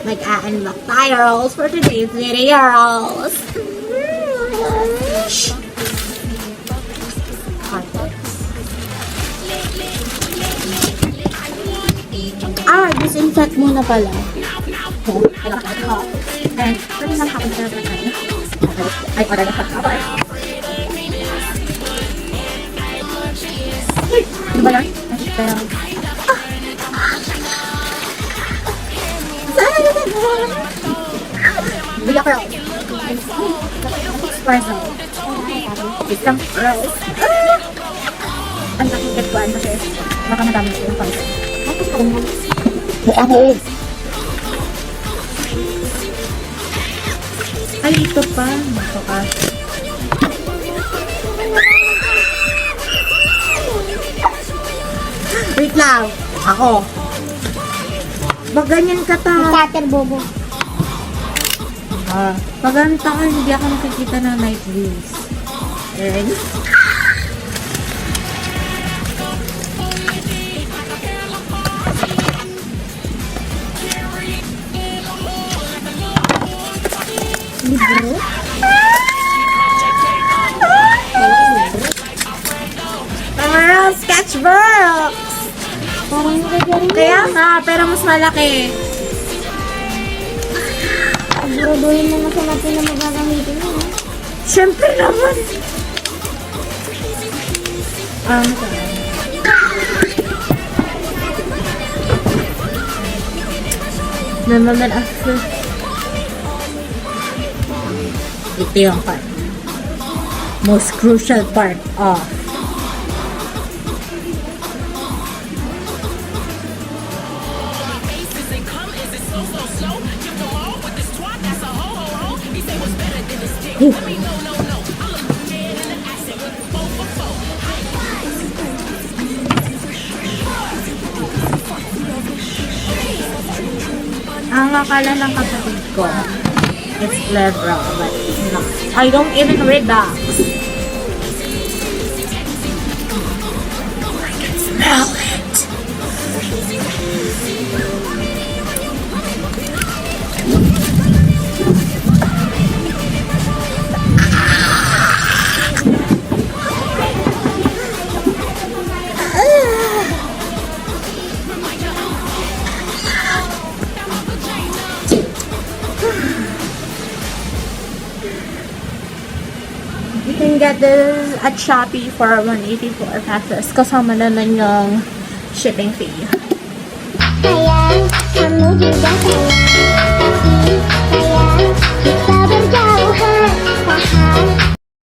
Mag-a-unbox tayo rolls for today's video rolls. Disinfect muna pala. And, pwede lang kapag sa tayo. Ay, order na kapag. Ano ba lang? Bigyan ko rolls. Espresso. Isang rolls. Ang nakikit ko kasi baka madami ko yung pangsa. Ay, ito pa. Ito pa. Wait lang. Ako. Pag ganyan ka ta. Cutter bobo. Pag ganyan ka, hindi ako nakikita ng night views. And Libro? parang sketchbook! Parang nagagaling. Kaya nga, pero mas malaki. Siguraduhin mo na sa natin na magagamitin mo. Siyempre naman. Naman after. Ito yung part. Most crucial part of ang akala ng kapatid ko, it's clever, but it's not. I don't even read that. I can smell it. You can get this at Shopee for 184 pesos. Kasama na yung shipping fee. Ayan, kamu juga sayang.